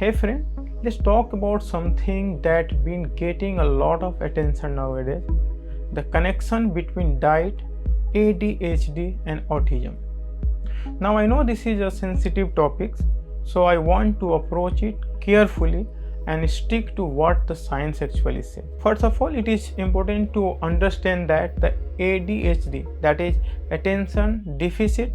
Hey friend, let's talk about something that's been getting a lot of attention nowadays, the connection between diet, ADHD and autism. Now I know this is a sensitive topic, so I want to approach it carefully and stick to what the science actually says. First of all, it is important to understand that the ADHD, that is attention deficit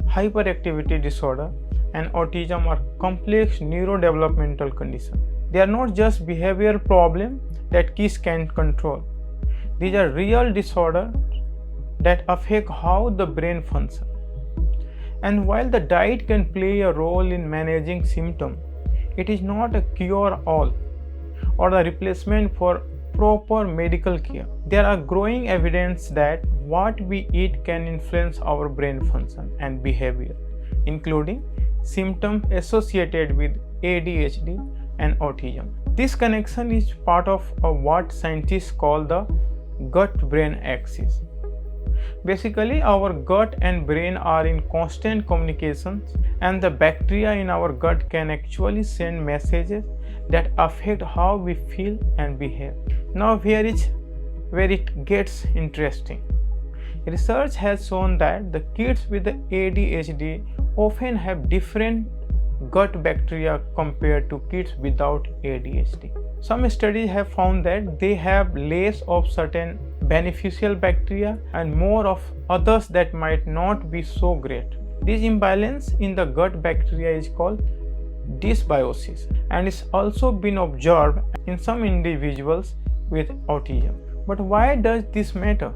hyperactivity disorder, and autism are complex neurodevelopmental conditions. They are not just behavioral problems that kids can control. These are real disorders that affect how the brain functions. And while the diet can play a role in managing symptoms, it is not a cure-all or a replacement for proper medical care. There are growing evidence that what we eat can influence our brain function and behavior, including symptoms associated with ADHD and autism. This connection is part of what scientists call the gut-brain axis. Basically, our gut and brain are in constant communication, and the bacteria in our gut can actually send messages that affect how we feel and behave. Now here is where it gets interesting. Research has shown that the kids with the ADHD often have different gut bacteria compared to kids without ADHD. Some studies have found that they have less of certain beneficial bacteria and more of others that might not be so great. This imbalance in the gut bacteria is called dysbiosis and is also been observed in some individuals with autism. But why does this matter?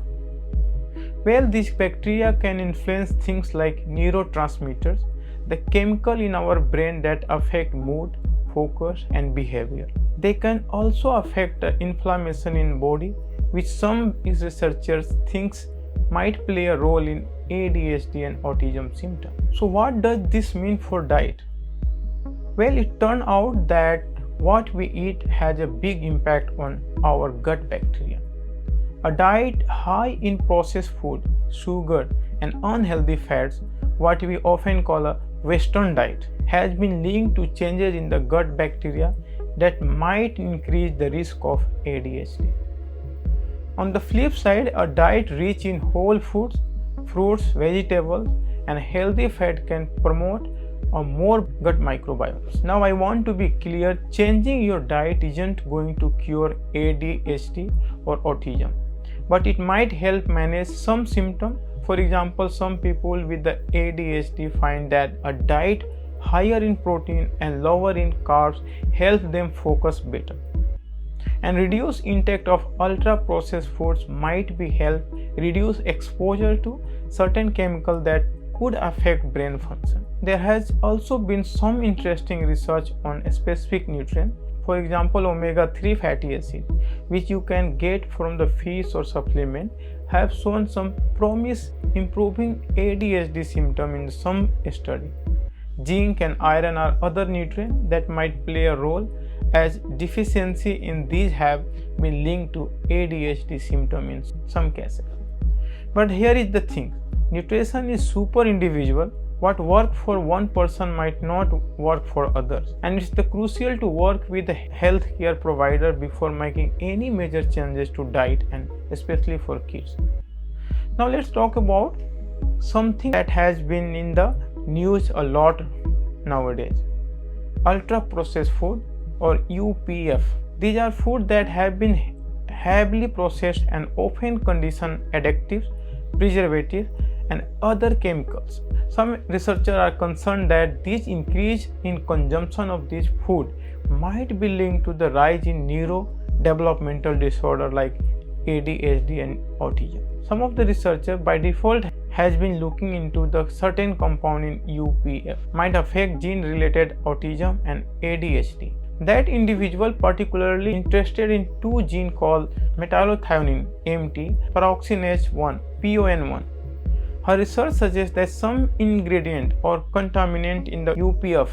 Well, these bacteria can influence things like neurotransmitters, the chemical in our brain that affect mood, focus and behavior. They can also affect the inflammation in body, which some researchers think might play a role in ADHD and autism symptoms. So what does this mean for diet? Well, it turned out that what we eat has a big impact on our gut bacteria. A diet high in processed food, sugar and unhealthy fats, what we often call a Western diet, has been linked to changes in the gut bacteria that might increase the risk of ADHD. On the flip side, a diet rich in whole foods, fruits, vegetables and healthy fat can promote a more gut microbiomes. Now I want to be clear, changing your diet isn't going to cure ADHD or autism, but it might help manage some symptoms. For example, some people with the ADHD find that a diet higher in protein and lower in carbs helps them focus better. And reduce intake of ultra processed foods might be help reduce exposure to certain chemicals that could affect brain function. There has also been some interesting research on a specific nutrient, for example omega-3 fatty acid, which you can get from the fish or supplement, have shown some promise improving ADHD symptoms in some study. Zinc and iron are other nutrients that might play a role, as deficiency in these have been linked to ADHD symptoms in some cases. But here is the thing, nutrition is super individual. What works for one person might not work for others, and it's crucial to work with a healthcare provider before making any major changes to diet, and especially for kids. Now let's talk about something that has been in the news a lot nowadays: ultra processed food or UPF. These are foods that have been heavily processed and often contain additives, preservatives and other chemicals. Some researchers are concerned that this increase in consumption of this food might be linked to the rise in neurodevelopmental disorder like ADHD and autism. Some of the researchers by default has been looking into the certain compound in UPF might affect gene-related autism and ADHD. That individual particularly interested in two genes called metallothionein MT, peroxygenase 1 PON1. Her research suggests that some ingredient or contaminant in the UPF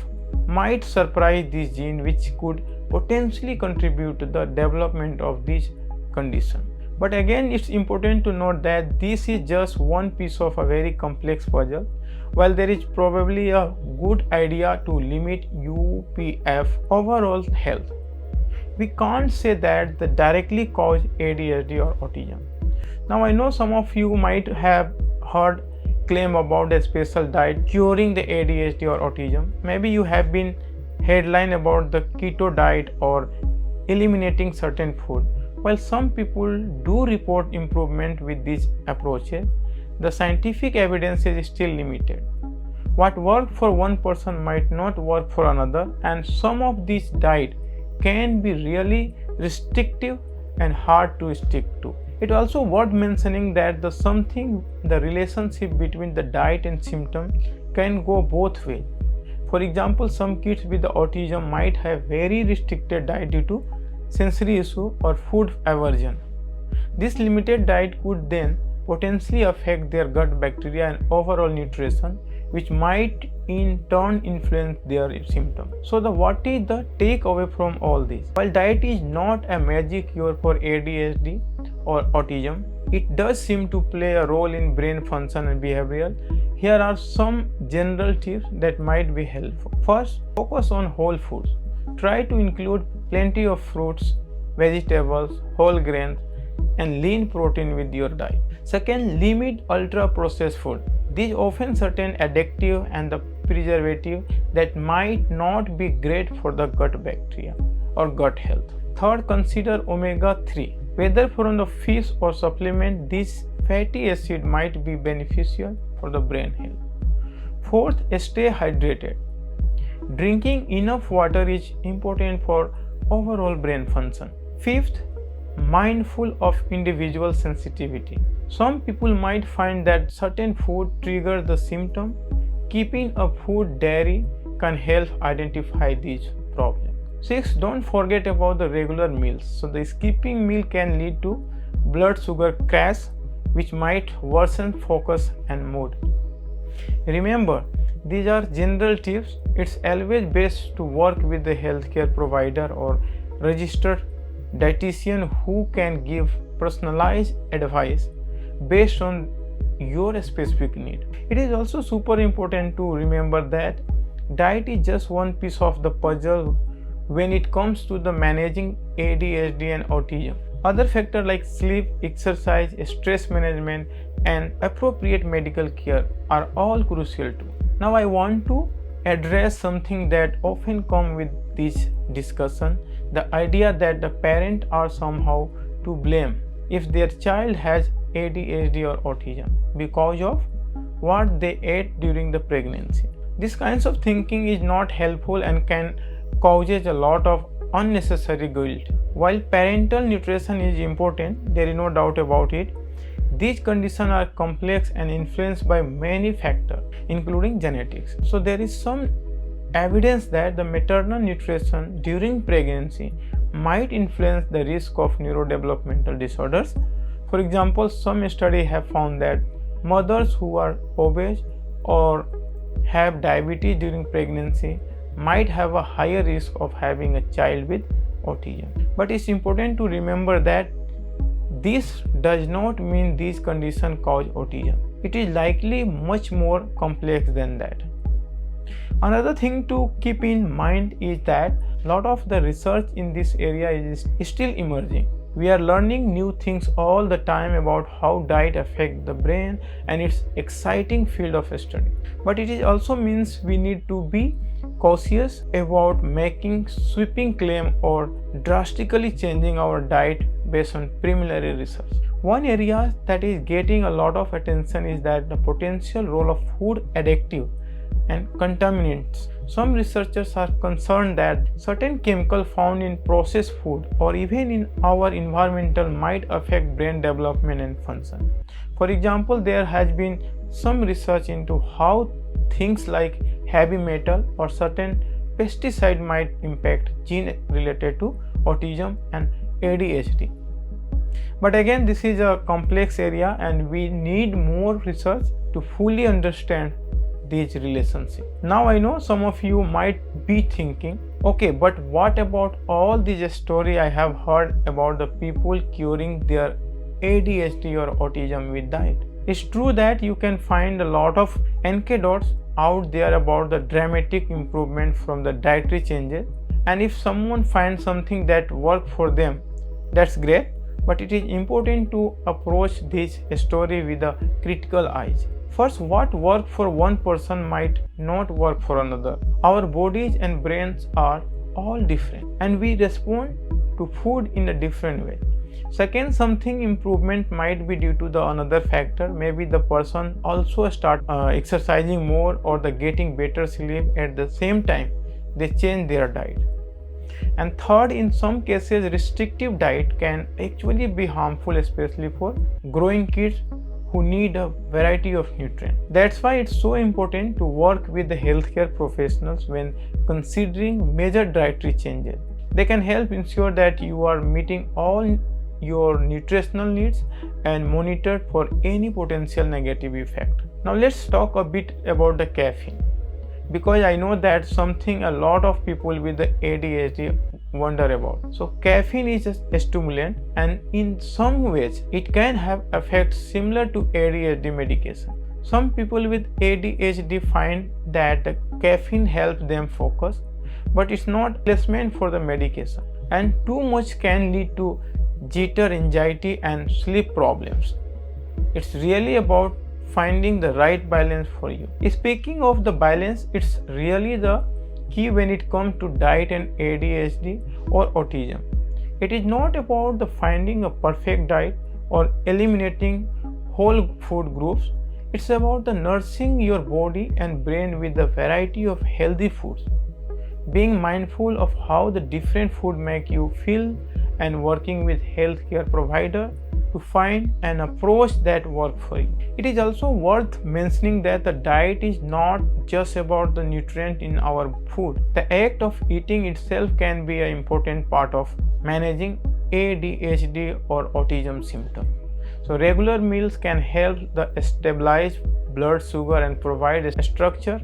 might surprise this gene, which could potentially contribute to the development of this condition. But again, it's important to note that this is just one piece of a very complex puzzle. While there is probably a good idea to limit UPF overall health, we can't say that they directly cause ADHD or autism. Now I know some of you might have heard claim about a special diet curing the ADHD or autism. Maybe you have been headline about the keto diet or eliminating certain food. While some people do report improvement with these approaches, the scientific evidence is still limited. What worked for one person might not work for another, and some of these diets can be really restrictive and hard to stick to. It also worth mentioning that the relationship between the diet and symptom can go both ways. For example, some kids with the autism might have very restricted diet due to sensory issue or food aversion. This limited diet could then potentially affect their gut bacteria and overall nutrition, which might in turn influence their symptoms. So what is the takeaway from all this? While diet is not a magic cure for ADHD or autism, it does seem to play a role in brain function and behavior. Here are some general tips that might be helpful. First, focus on whole foods. Try to include plenty of fruits, vegetables, whole grains, and lean protein with your diet. Second, limit ultra processed food. These often certain addictive and the preservative that might not be great for the gut bacteria or gut health. Third, consider omega-3. Whether from the fish or supplement, this fatty acid might be beneficial for the brain health. Fourth, stay hydrated. Drinking enough water is important for overall brain function. Fifth, mindful of individual sensitivity. Some people might find that certain food trigger the symptom. Keeping a food diary can help identify these problems. 6. Don't forget about the regular meals. So the skipping meal can lead to blood sugar crash, which might worsen focus and mood. Remember, these are general tips. It's always best to work with the healthcare provider or registered dietitian who can give personalized advice based on your specific need. It is also super important to remember that diet is just one piece of the puzzle when it comes to the managing ADHD and autism. Other factors like sleep, exercise, stress management, and appropriate medical care are all crucial too. Now I want to address something that often comes with this discussion, the idea that the parents are somehow to blame if their child has ADHD or autism because of what they ate during the pregnancy. This kind of thinking is not helpful and can cause a lot of unnecessary guilt. While parental nutrition is important, there is no doubt about it, these conditions are complex and influenced by many factors, including genetics. So there is some evidence that the maternal nutrition during pregnancy might influence the risk of neurodevelopmental disorders. For example, some studies have found that mothers who are obese or have diabetes during pregnancy might have a higher risk of having a child with autism. But it's important to remember that this does not mean these conditions cause autism. It is likely much more complex than that. Another thing to keep in mind is that a lot of the research in this area is still emerging. We are learning new things all the time about how diet affects the brain, and it's an exciting field of study. But it also means we need to be cautious about making sweeping claims or drastically changing our diet based on preliminary research. One area that is getting a lot of attention is that the potential role of food additives and contaminants. Some researchers are concerned that certain chemicals found in processed food or even in our environment might affect brain development and function. For example, there has been some research into how things like heavy metal or certain pesticide might impact genes related to autism and ADHD. But again, this is a complex area and we need more research to fully understand these relationships. Now I know some of you might be thinking, okay, but what about all these stories I have heard about the people curing their ADHD or autism with diet? It's true that you can find a lot of anecdotes out there about the dramatic improvement from the dietary changes, and if someone finds something that works for them, that's great, but it is important to approach this story with a critical eye. First, what works for one person might not work for another. Our bodies and brains are all different, and we respond to food in a different way. Second, something improvement might be due to the another factor. Maybe the person also start exercising more or the getting better sleep at the same time they change their diet. And third, in some cases, restrictive diet can actually be harmful, especially for growing kids who need a variety of nutrients. That's why it's so important to work with the healthcare professionals when considering major dietary changes. They can help ensure that you are meeting all your nutritional needs and monitored for any potential negative effect. Now let's talk a bit about the caffeine, because I know that's something a lot of people with the ADHD wonder about. So caffeine is a stimulant, and in some ways it can have effects similar to ADHD medication. Some people with ADHD find that the caffeine helps them focus, but it's not replacement for the medication, and too much can lead to jitter, anxiety, and sleep problems. It's really about finding the right balance for you. Speaking of the balance, it's really the key when it comes to diet and ADHD or autism. It is not about the finding a perfect diet or eliminating whole food groups. It's about the nourishing your body and brain with a variety of healthy foods, being mindful of how the different food make you feel, and working with healthcare provider to find an approach that works for you. It is also worth mentioning that the diet is not just about the nutrient in our food. The act of eating itself can be an important part of managing ADHD or autism symptoms. So regular meals can help the stabilize blood sugar and provide a structure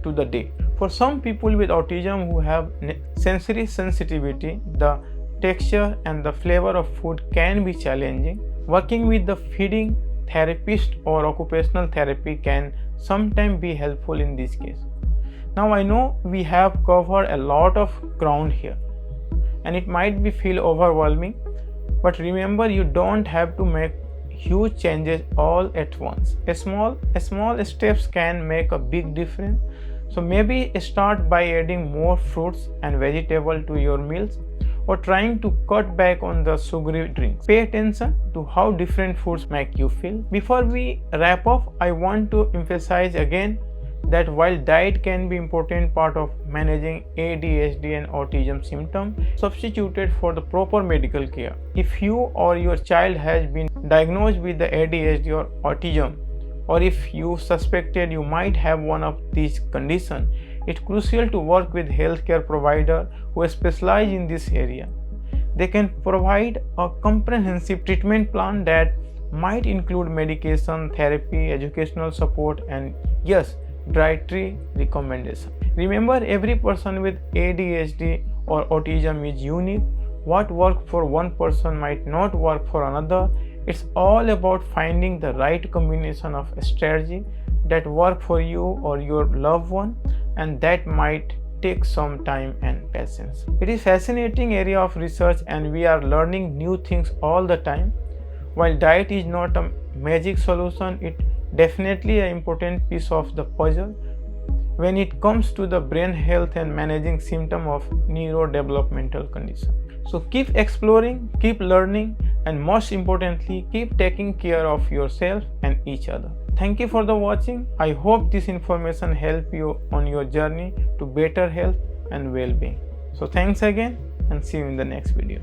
to the day. For some people with autism who have sensory sensitivity, the texture and the flavor of food can be challenging. Working with the feeding therapist or occupational therapy can sometimes be helpful in this case. Now I know we have covered a lot of ground here, and it might be feel overwhelming, but remember, you don't have to make huge changes all at once. Small steps can make a big difference. So maybe start by adding more fruits and vegetables to your meals, or trying to cut back on the sugary drinks. Pay attention to how different foods make you feel. Before we wrap up, I want to emphasize again that while diet can be an important part of managing ADHD and autism symptoms, substituted for the proper medical care. If you or your child has been diagnosed with the ADHD or autism, or if you suspected you might have one of these conditions, it's crucial to work with healthcare providers who specialize in this area. They can provide a comprehensive treatment plan that might include medication, therapy, educational support, and yes, dietary recommendations. Remember, every person with ADHD or autism is unique. What works for one person might not work for another. It's all about finding the right combination of strategy that work for you or your loved one, and that might take some time and patience. It is a fascinating area of research, and we are learning new things all the time. While diet is not a magic solution, it definitely an important piece of the puzzle when it comes to the brain health and managing symptoms of neurodevelopmental conditions. So keep exploring, keep learning, and most importantly, keep taking care of yourself and each other. Thank you for the watching. I hope this information helped you on your journey to better health and well-being. So thanks again, and see you in the next video.